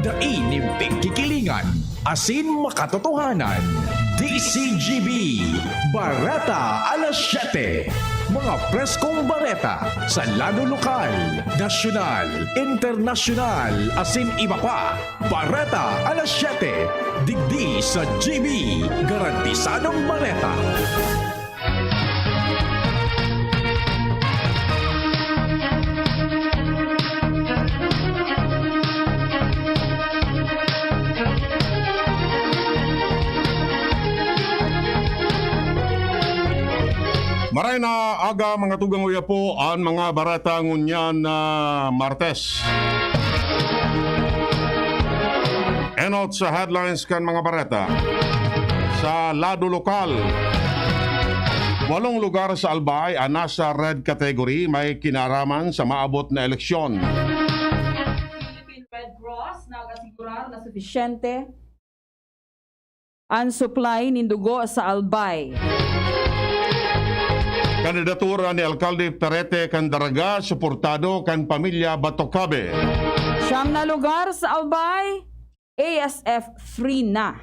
Dain kikilingan, asin makatotohanan. DCGB, Bareta alas 7. Mga preskong bareta sa lado lokal, nasyonal, internasyonal, asin iba pa. Bareta alas 7. Digdi sa GB, garantisadong bareta. Maray na aga mga tugang uya po ang mga barata ngunyan na Martes. Enot sa headlines kan mga barata. Sa lado lokal, 8 lugar sa Albay ang nasa red category may kinaraman sa maabot na eleksyon. Philippine Red Cross nag-asigurar na sufisyente ang supply ng dugo sa Albay. Kandidatura ni Alcalde Perete Candaraga, suportado kan pamilya Batocabe. Siyam na lugar sa Albay, ASF free na.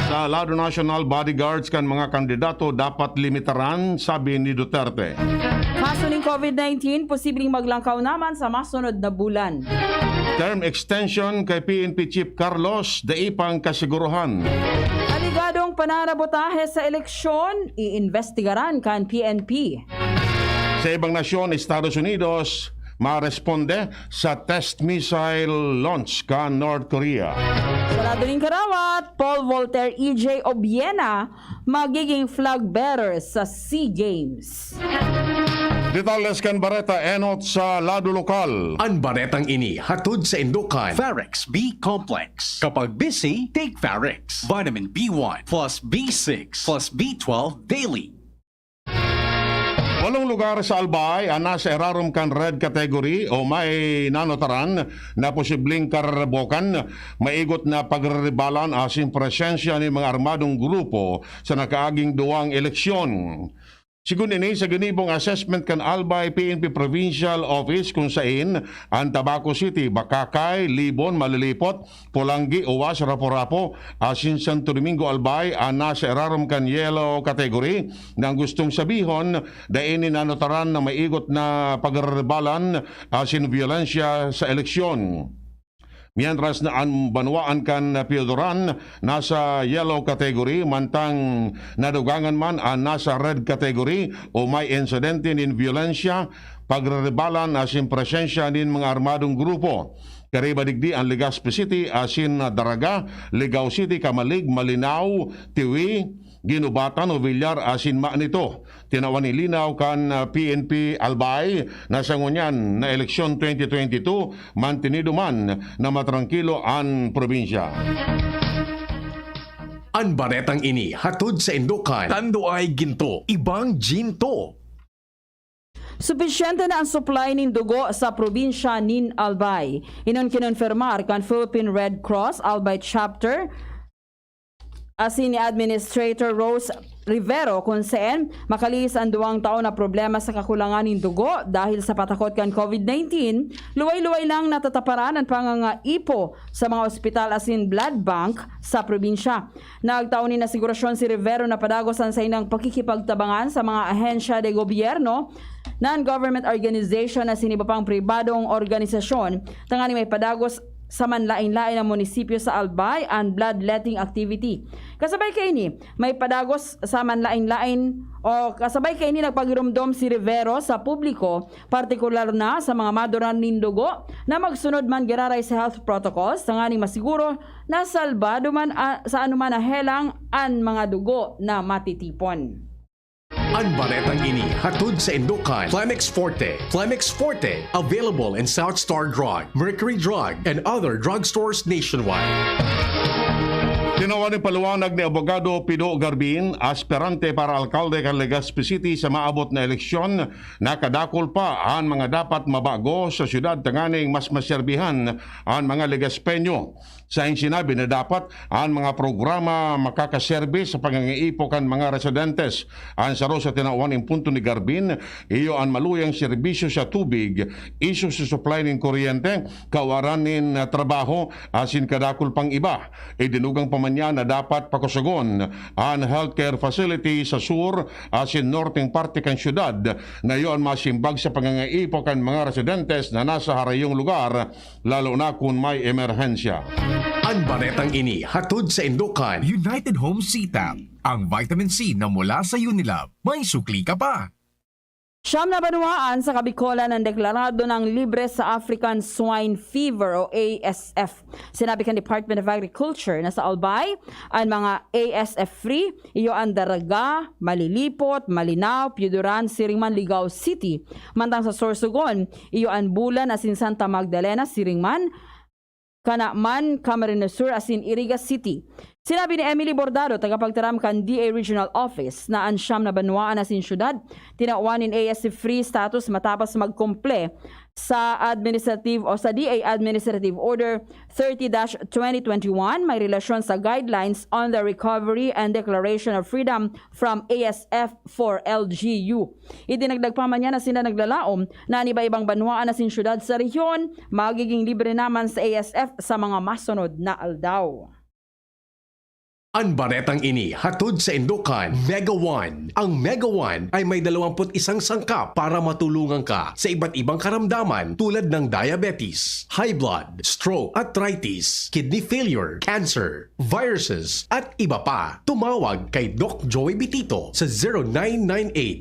Sa lado national, bodyguards kan mga kandidato dapat limitaran, sabi ni Duterte. Kaso ng COVID-19, posibleng maglangkaw naman sa masunod na bulan. Term extension kay PNP Chief Carlos, daipang kasiguruhan. Aligadong pananabotahe sa eleksyon, iimbestigaran kan PNP. Sa ibang nasyon, Estados Unidos, maresponde sa test missile launch kan North Korea. Sa lado ng Karawat, Paul Voltaire EJ Obiena magiging flag bearer sa SEA Games. Detalles kan bareta enot sa lado lokal. Ang baretang ini hatod sa Indukan. Farex B Complex. Kapag busy, take Farex. Vitamin B1 plus B6 plus B12 daily. 8 lugar sa Albay ang nasa erarum kan red category o may nanotaran na posibleng kararabokan, maigot na pagrerebalan asin presensya ng mga armadong grupo sa nakaaging duwang eleksyon. Sigun ini sa ganibong assessment kan Albay PNP Provincial Office kung saan ang Tabaco City, Bakakay, Libon, Malilipot, Pulangi, Uwas, Rapo-Rapo, asin Santo Domingo Albay ang nasa erarum kan yellow category nang gustong sabihon dainin nanotaran na maigot na pagrerebalan asin violensya sa eleksyon. Mientras na ang banwaan kan Piodoran nasa yellow category, mantang nadugangan man ang nasa red category o may insidente nin violensya, pagrerebalan asin presensya nin mga armadong grupo. Kariba digdi ang Legazpi City asin Daraga, Ligao City, Kamalig, Malinaw, Tiwi, Ginubatan o Villar asin nito. Tinawan ni linaw kan PNP Albay na sa ngunyan na eleksyon 2022 mantinido man na matrangkilo ang probinsya. Ang baretang ini hatod sa Indukan. Tando ay ginto, ibang ginto. Supisyente na ang supply ng dugo sa probinsya nin Albay. Inon kinonfirmar kan Philippine Red Cross Albay Chapter asin ni Administrator Rose Rivero kung saan makalis ang 2 taon na problema sa kakulangan ng dugo dahil sa patakot kan COVID-19, luway-luway lang natataparan ang pangangaipo sa mga ospital asin blood bank sa probinsya. Nagtaon ni nasigurasyon si Rivero na padagos ang sainang pakikipagtabangan sa mga ahensya de gobyerno, non-government organization asin iba pang pribadong organisasyon, tangani may padagos sa manlain-lain ng munisipyo sa Albay ang bloodletting activity. Kasabay kay ni may padagos sa manlain-lain o kasabay kay ni nagpagirumdom si Rivero sa publiko, partikular na sa mga maduran nin dugo na magsunod man giraray sa health protocols tangani masiguro na salbado man sa anuman na helang ang mga dugo na matitipon. Ang baretang ini hatod sa Indukan. Flemix Forte. Flemix Forte. Available in South Star Drug, Mercury Drug, and other drugstores nationwide. Tinawa ni paliwanag ni Abogado Pido Garbin, aspirante para alkalde kan Legazpi City sa maabot na eleksyon, nakadakol pa ang mga dapat mabago sa syudad tanganing mas maserbihan ang mga Legazpeño. Sa sinabi na dapat ang mga programa makakaserbe sa pangangiipo kan mga residentes. Ang saro sa tinawan ng punto ni Garbin, iyo ang maluyang serbisyo sa tubig, iso sa supply ng kuryente, kawaranin na trabaho, asin kadakol pang iba. Idinugang pamanya na dapat pakusugon ang healthcare facility sa sur, asin norteng parte kan syudad, na iyon masimbag sa pangangiipo kan mga residentes na nasa harayong lugar, lalo na kung may emerhensya. Ang baretang ini hatod sa Indukan. United Home C-Tap, ang vitamin C na mula sa Unilab. May sukli ka pa. Siyam na banwaan sa Kabikolan ang deklarado ng libre sa African Swine Fever o ASF. Sinabi kan Department of Agriculture na sa Albay, ang mga ASF-free, iyo ang Daraga, Malilipot, Malinaw, Piuduran, Siringman, Ligao City. Mantang sa Sorsogon, iyo ang Bulan, asin Santa Magdalena, Siringman, Kanakman, Camarines Sur, asin Iriga City. Sinabi ni Emily Bordado, tagapagtaram kan DA Regional Office, na ang siyam na banwaan asin syudad, tinawanin ASF-free status matapos magkumple sa administrative o sa DA Administrative Order 30-2021 may relasyon sa guidelines on the recovery and declaration of freedom from ASF for LGU. Idinagdag pa man niya na sila naglalaom na iba-ibang banwaan na sin syudad sa rehiyon magiging libre naman sa ASF sa mga masunod na aldaw. Ang baretang ini hatod sa Indukan, Mega One. Ang Mega One ay may 21 sangkap para matulungan ka sa iba't ibang karamdaman tulad ng diabetes, high blood, stroke, arthritis, kidney failure, cancer, viruses, at iba pa. Tumawag kay Doc Joey Bitito sa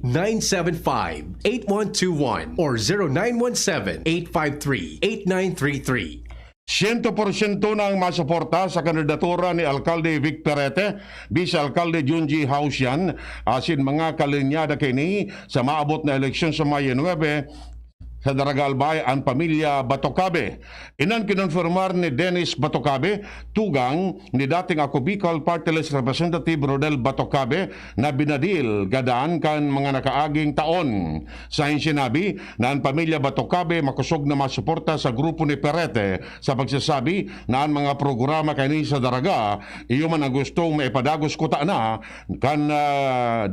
0998-975-8121 or 0917-853-8933. 100% nang masuporta sa kandidatura ni Alkalde Vic Perete, Vice Alkalde Junji Hausian, asin mga kalinyada kini sa maabot na eleksyon sa Mayo 9 sa Daraga Albay ang pamilya Batocabe. Inan kinonfirmar ni Dennis Batocabe, tugang ni dating ako Bicol Party List Representative Rodel Batocabe na binadil gadaan kan mga nakaaging taon. Sa sinabi na ang pamilya Batocabe makusog na masuporta sa grupo ni Perete sa pagsasabi na ang mga programa kani sa Daraga, iyo man ang gustong maipadagos ko ta na kan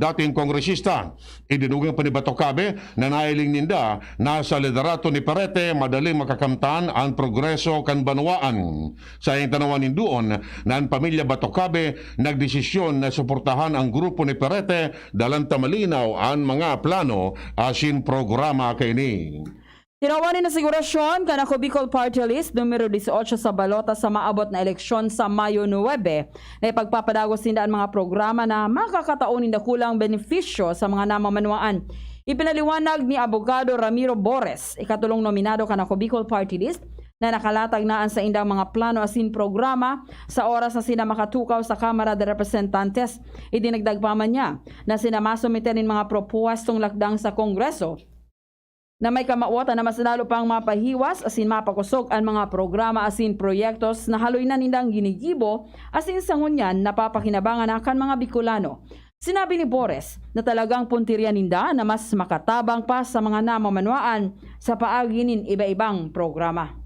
dating kongresista. Idinugang pa ni Batocabe na nailing ninda na sa liderato ni Perete madaling makakamtan ang progreso kan banwaan. Sa iyong tanawanin doon na ang pamilya Batocabe nagdesisyon na suportahan ang grupo ni Perete dalang tamalinaw ang mga plano asin programa kini. Tinawanin na sigurasyon kan ako Bicol Party List numero 18 sa balota sa maabot na eleksyon sa Mayo 9 na ipagpapadagos nila ang mga programa na makakataon na kulang benepisyo sa mga namamanwaan. Ipinaliwanag ni Abogado Ramiro Bores, ikatulong nominado kan ako Bicol Party List, na nakalatag naan sa indang mga plano asin programa sa oras na sina makatukaw sa Kamara de Representantes. Idinagdag pa man niya na sinamasumite ng mga propuestong lakdang sa Kongreso na may kamawata na mas lalo pang mapahiwas asin mapakusog ang mga programa asin proyektos na haloy na nindang ginigibo asin sangunyan napapakinabangan akan mga Bicolano. Sinabi ni Bores na talagang puntirya ninda na mas makatabang pa sa mga namamanwaan sa paagi nin iba-ibang programa.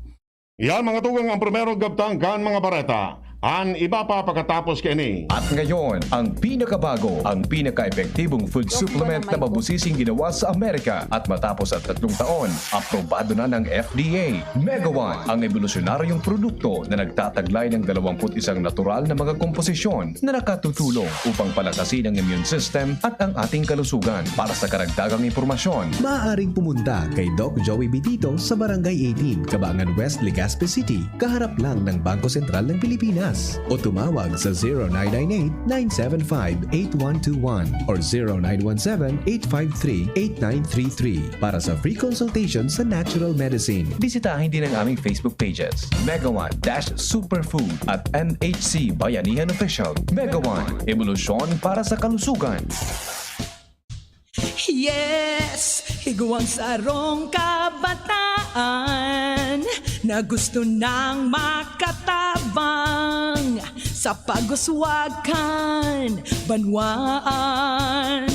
Yan mga tugang ang primero gabtang kan mga bareta. Ang iba pa pagkatapos kini. At ngayon, ang pinakabago, ang pinaka-epektibong food supplement na mabusising ginawa sa Amerika at matapos at 3 taon, aprobado na ng FDA. Mega One, ang evolusyonaryong produkto na nagtataglay ng 21 natural na mga komposisyon na nakatutulong upang palakasin ang immune system at ang ating kalusugan. Para sa karagdagang impormasyon, maaaring pumunta kay Doc Joey Bitito sa Barangay 18, Cabangan West, Legazpi City, kaharap lang ng Bangko Sentral ng Pilipinas. O tumawag sa 0998-975-8121 or 0917-853-8933 para sa free consultation sa natural medicine. bisitahin din ang aming Facebook pages, Mega One Superfood at NHC Bayanihan Official. Mega One, evolusyon para sa kalusugan. Yes, higuang sarong kabataan na gusto nang makatabang sa paguswakan banwaan.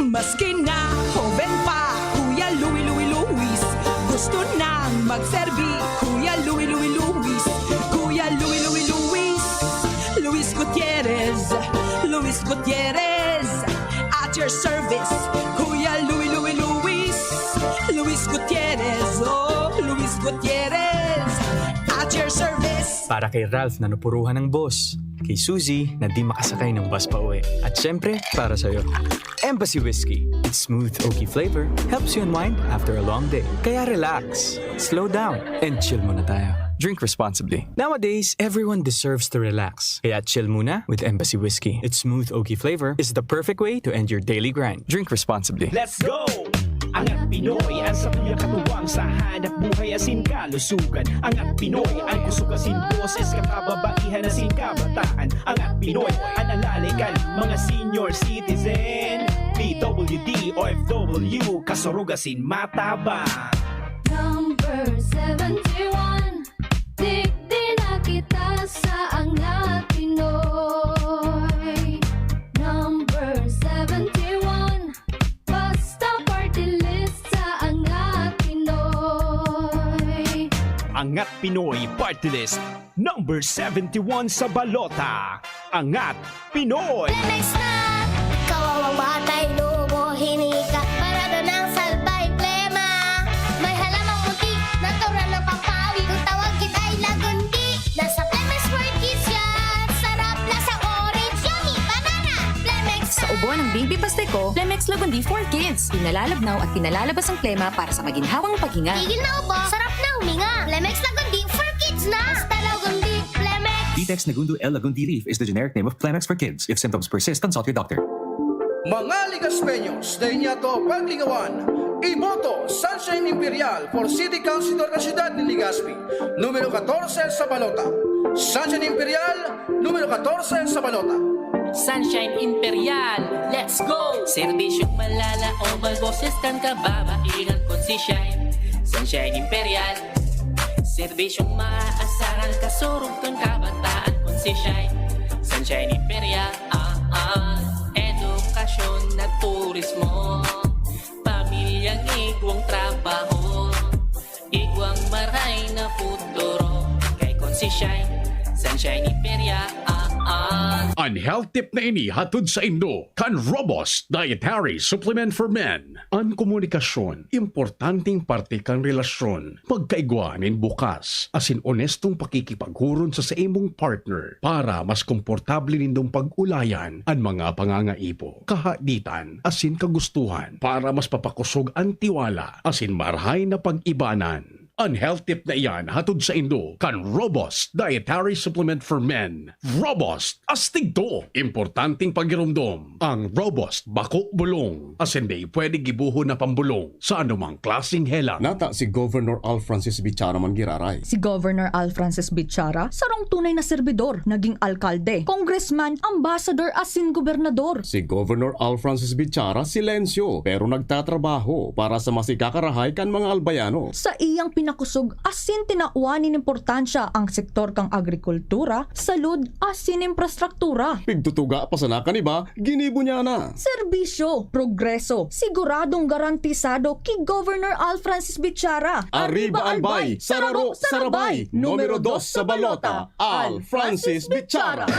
Maski na joven pa, Kuya Louie Luis, gusto nang magserbi, Kuya Louie Luis, Kuya Louie Luis, Luis Gutierrez, at your service, Kuya Louie Luis, Luis Gutierrez, oh, Luis Gutierrez, at your service. Para kay Ralph na napuruhan ng boss, kay Suzy na di makasakay ng bus pa uwi, at syempre para sa'yo. Embassy Whiskey. Its smooth oaky flavor helps you unwind after a long day. Kaya relax, slow down, and chill muna tayo. Drink responsibly. Nowadays, everyone deserves to relax. Kaya chill muna with Embassy Whiskey. Its smooth oaky flavor is the perfect way to end your daily grind. Drink responsibly. Let's go! Angat Pinoy, ang sapiyang katuwang sa hanap buhay asin kalusugan. Angat Pinoy, ang kusog asin boses kakababaihan asin kabataan. Angat Pinoy, analalikan mga senior citizen. PWD, OFW, kasurug asin mataba. Number 71, digdi na kita sa Angat Pinoy. Number 71, basta party list sa Angat Pinoy. Angat Pinoy Party List, number 71 sa balota. Angat Pinoy! Next na, kawawang batay, lumo, hinika, parado ng salbay, plema. May halamang muti, natural ng pampawi, kung tawag kita ay lagundi. Nasa Plemex for Kids yan, sarap na sa orange, yummy, banana, Plemex. Sa ubo ng Baby Pasteco, Plemex Lagundi for Kids. Pinalalabnaw at pinalalabas ang plema para sa maginhawang paghinga. Tigil na ubo, sarap na huminga. Plemex Lagundi for Kids na. Basta Lagundi, Plemex. Vitex Nagundo L. Lagundi Leaf is the generic name of Plemex for kids. If symptoms persist, consult your doctor. Mga Ligaspeños na inyato pagligawan, iboto Sunshine Imperial for City Councilor ng Siyudad ni Legazpi, numero 14 sa balota. Sunshine Imperial, numero 14 sa balota. Sunshine Imperial, let's go! Serbisyong malala o malboses kan kababaihan kon si Shine. Sunshine Imperial, serbisyong maaasaran kasurog kan kabataan kon si Shine. Sunshine Imperial, edukasyon at turismo, pamilyang igwang trabaho, igwang maray na futuro, kay kon si Shine. Sunshine Imperial, Ang health tip na ini hatod sa Indo, kan Robust Dietary Supplement for Men. Ang komunikasyon, importanteng parte kan relasyon. Pagkaigwanin bukas, asin honestong pakikipaghuron sa imong partner para mas komportable nindong pag-ulayan ang mga pangangaipo, kahaditan, asin kagustuhan para mas papakusog ang tiwala, asin marhay na pag-ibanan. Ang health tip na iyan hatod sa Indo kan Robust Dietary Supplement for Men. Robust, astig to. Importanteng pagirumdom. Ang Robust bako bulong. Asin di pwede gibuho na pambulong sa anumang klaseng helang. Nata si Governor Al Francis Bichara man giraray. Si Governor Al Francis Bichara, sarong tunay na serbidor, naging alkalde, congressman, ambassador, asin gobernador. Si Governor Al Francis Bichara silensyo, pero nagtatrabaho para sa masikakarahay kan mga albayano. Sa iyang pinakusog asin tinauanin importansya ang sektor kang agrikultura, salud asin infrastruktura. Pigtutuga pa sa nakaniba, ginibo niya na. Serbisyo, progreso, siguradong garantisado kay Governor Al Francis Bichara. Arriba Albay, Sararo, Sarabay, numero 2 sa balota, Al Francis Bichara.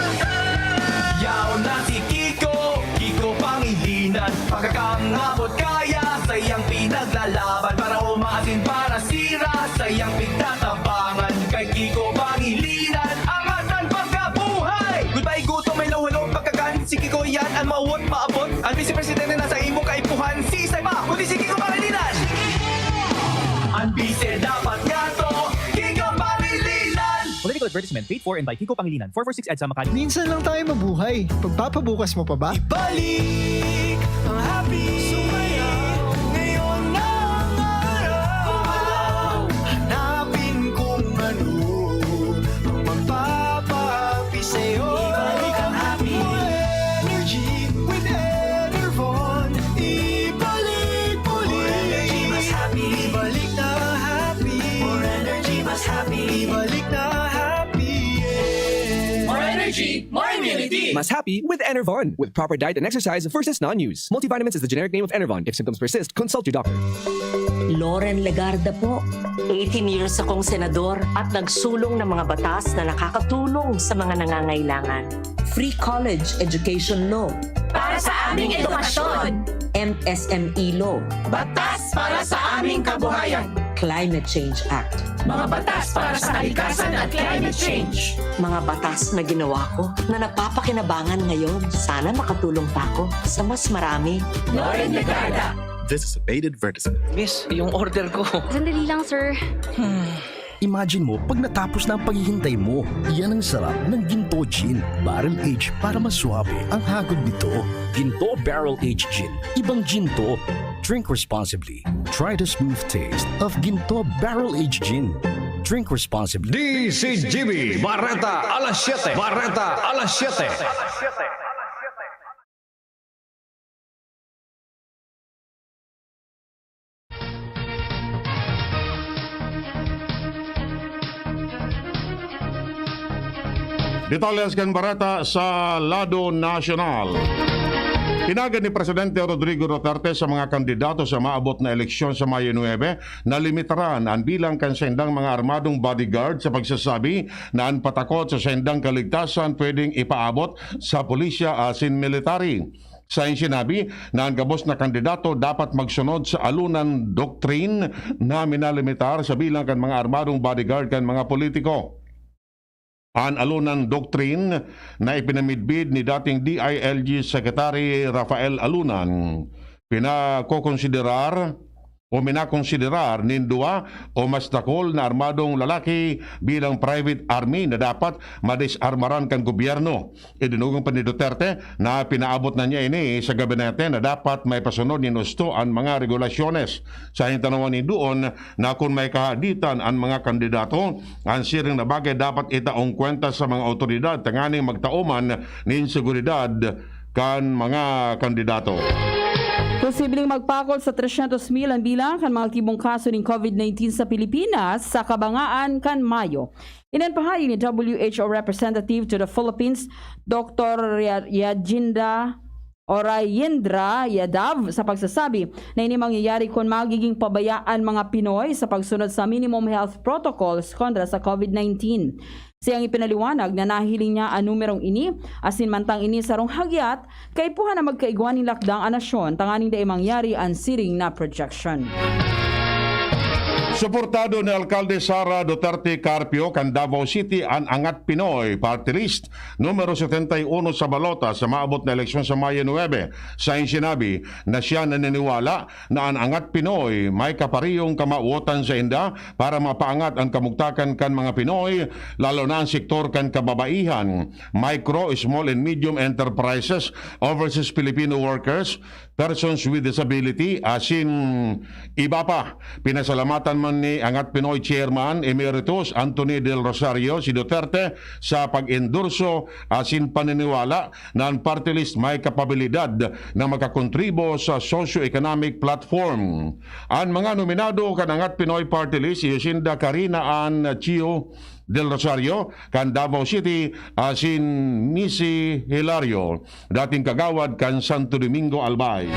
Yaw na si Kiko, Kiko Pangilinan, pagkakangabot kaya sa iyang pinaglalaban para umaasin para sira sa iyang pigtatabangan kay Kiko Pangilinan, angatan pagkabuhay. Goodbye gutom may lawalong pagkakan, si Kiko yan ang mauwat maabot, ang Vice Presidente nasa imo kaipuhan, si Isay pa, kundi si Kiko Pangilinan. Ang Vice dapat nga to, Kiko Pangilinan. Political advertisement paid for and by Kiko Pangilinan, 446 EDSA Makati. Minsan lang tayo mabuhay. Pagpapabukas mo pa ba? Ibalik ang happy sumaya ngayon na ang araw. Hanapin kung ano ang magpapahappy sa'yo. Ibalik ang happy. More energy with Enervon. Ibalik muli. More energy mas happy. Ibalik na happy. More energy mas happy. Ibalik na happy. Yeah. energy, more immunity. Mas happy with Enervon. With proper diet and exercise versus non-use. Multivitamins is the generic name of Enervon. If symptoms persist, consult your doctor. Loren Legarda po. 18 years akong senador at nagsulong ng mga batas na nakakatulong sa mga nangangailangan. Free college education law. Para sa aming edukasyon. MSME law. Batas para sa aming kabuhayan. Climate Change Act. Mga batas para sa kalikasan at climate change. Mga batas na ginawa ko na napapakinabangan ngayon. Sana makatulong pa ako sa mas marami. Loren Legarda. This is a paid advertisement. Miss, yung order ko. Sandali lang, sir. Imagine mo, pag natapos na ang paghihintay mo, yan ang sarap ng Ginto Gin. Barrel Age para mas suabe ang hagod nito. Ginto Barrel Age Gin. Ibang ginto. Drink responsibly. Try the smooth taste of Ginto Barrel Age Gin. Drink responsibly. DCGB Barreta alas 7. Barreta alas 7. Detalles kan Barata sa Lado Nacional. Pinagad ni Presidente Rodrigo Duterte sa mga kandidato sa maabot na eleksyon sa Mayo 9 na limitaran ang bilang kan sendang mga armadong bodyguard sa pagsasabi na ang patakot sa sendang kaligtasan pwedeng ipaabot sa pulisya asin military. Sa sinabi na ang gabos na kandidato dapat magsunod sa alunan doktrin na minalimitar sa bilang kan mga armadong bodyguard kan mga politiko. Ang alunan doktrin na ipinamidbid ni dating DILG Secretary Rafael Alunan pinakokonsiderar o minakonsiderar nindua o mas dakol na armadong lalaki bilang private army na dapat madisarmaran kan gobyerno. Idinugang pa ni Duterte na pinaabot na niya ini sa gabinete na dapat may pasunod ni Nusto ang mga regulasyones. Sa hintanawan ni doon na kung may kahaditan ang mga kandidato, ang siring na bagay dapat itaong kwenta sa mga otoridad tanganing magtauman nin seguridad kan mga kandidato. Posibleng magpakol sa 300,000 ang bilang kan mga aktibong kaso ng COVID-19 sa Pilipinas sa kabangaan kan Mayo. Inanpahayag ni WHO Representative to the Philippines, Dr. Yajinda Orayendra Yadav sa pagsasabi na ini mangyayari kung magiging pabayaan mga Pinoy sa pagsunod sa minimum health protocols kontra sa COVID-19. Siyang ipinaliwanag na nahiling niya ang numerong ini asin mantang ini sarong hagyat kay puha na magkaigwan ni lakdang ang nasyon tanganing da mangyari ang siring na projection. Suportado ni Alcalde Sara Duterte Carpio kan Davao City ang Angat Pinoy Party List numero 71 sa balota sa maabot na eleksyon sa Mayo 9. Sa sinabi na siya naniniwala na ang Angat Pinoy may kaparihong kamauotan sa inda para mapaangat ang kamugtakan kan mga Pinoy lalo na ang sektor kan kababaihan, micro, small and medium enterprises, overseas Filipino workers, persons with disability, asin iba pa. Pinasalamatan man ni Angat Pinoy Chairman Emeritus Anthony Del Rosario si Duterte sa pag-endorso asin paniniwala na ang party list may kapabilidad na makakontribo sa socio-economic platform. Ang mga nominado kan Angat Pinoy Party List si Yosinda Karina Ann Chio Del Rosario kan Davao City asin Missy Hilario dating kagawad kan Santo Domingo Albay.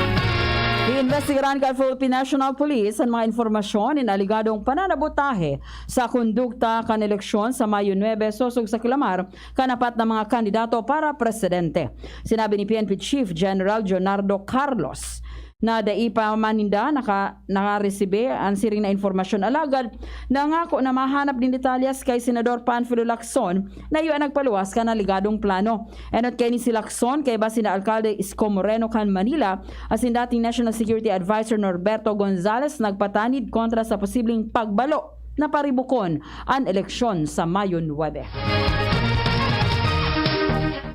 Iimbestigaran ka Philippine National Police ang mga informasyon in aligadong pananabotahe sa kondukta kan eleksyon sa Mayo 9 sosog sa Kilamar kanapat ng mga kandidato para presidente. Sinabi ni PNP Chief General Leonardo Carlos na daipa maninda nakaresibe ang siring na informasyon alagad na ngako na mahanap din detalyas kay Senador Panfilo Lacson na iyo nagpaluwas ka na ligadong plano. Enot kay ni si Lacson kay ba sina Alcalde Isko Moreno kan Manila asin dating National Security Advisor Norberto Gonzales nagpatanid kontra sa posibleng pagbalo na paribukon ang eleksyon sa Mayo 9.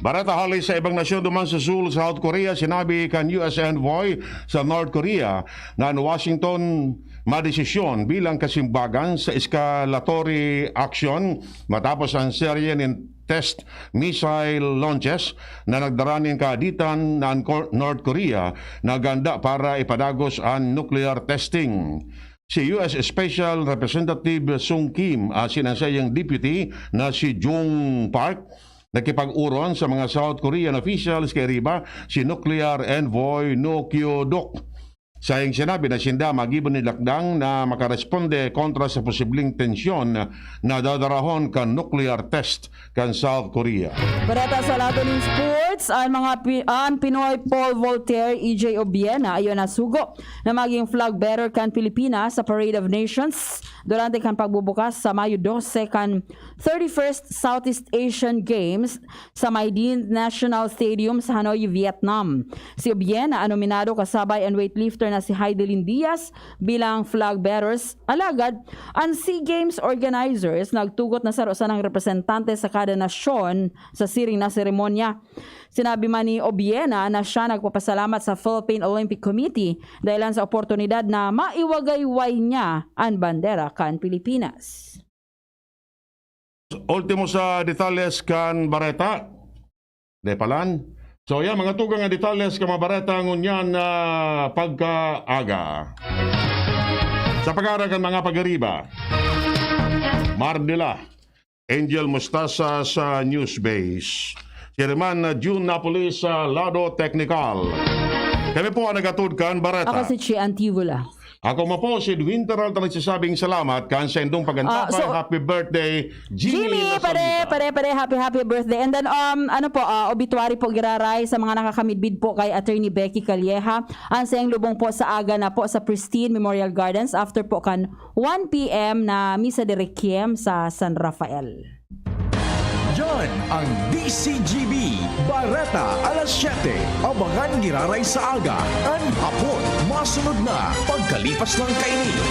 Barata hali sa ibang nasyon duman sa Seoul, South Korea, sinabi kan US envoy sa North Korea na ang Washington madesisyon bilang kasimbagan sa escalatory action matapos ang serye ng test missile launches na nagdaraning kaaditan ng North Korea na ganda para ipadagos ang nuclear testing. Si US Special Representative Sung Kim at sinansayang deputy na si Jung Park Nakipag-uron sa mga South Korean officials kay Riba si Nuclear Envoy No Kyo-duk. Sayang sinabi na sinda magibon ni Lakdang na makaresponde kontra sa posibleng tensyon na dadarahon kan nuclear test kan South Korea. Barata sa lato ng sports, ang Pinoy Paul Voltaire, EJ Obiena ayon na sugo na maging flag bearer kan Pilipinas sa Parade of Nations durante kan pagbubukas sa Mayo 12 kan 31st Southeast Asian Games sa Maydin National Stadium sa Hanoi, Vietnam. Si Obiena nominado kasabay ang weightlifter na si Heidelin Diaz bilang flag bearers. Alagad, ang SEA Games organizers nagtugot na sa rosa ng representante sa kada nasyon sa siring na seremonya. Sinabi man ni Obiena na siya nagpapasalamat sa Philippine Olympic Committee dahil sa oportunidad na maiwagayway niya ang bandera kan Pilipinas. Ultimo sa detalles kan Bareta. Depalan. So yan, mga tugang nga detalles ka mabareta ngunyan na pagkaaga. Sa pag-aaragan mga pag-ariba, Mardila, Angel Mustasa sa News Base, Chairman June Napolis sa Lado Technical. Kami po ang nagatudkan, Bareta. Ako si Chi Antivula. Ako mo po si Winteral na nagsasabing salamat kan sa indong pagantapay. Happy birthday, Jimmy pare, happy birthday. And then, obituary po giraray sa mga nakakamidbid po kay Attorney Becky Calleja. Ang sayang lubong po sa aga na po sa Pristine Memorial Gardens after po kan 1 p.m. na Misa de Requiem sa San Rafael. Yan ang DCGB Bareta alas 7. Abangan giraray sa aga. Ang hapon, masunod na pagkalipas ng kainin.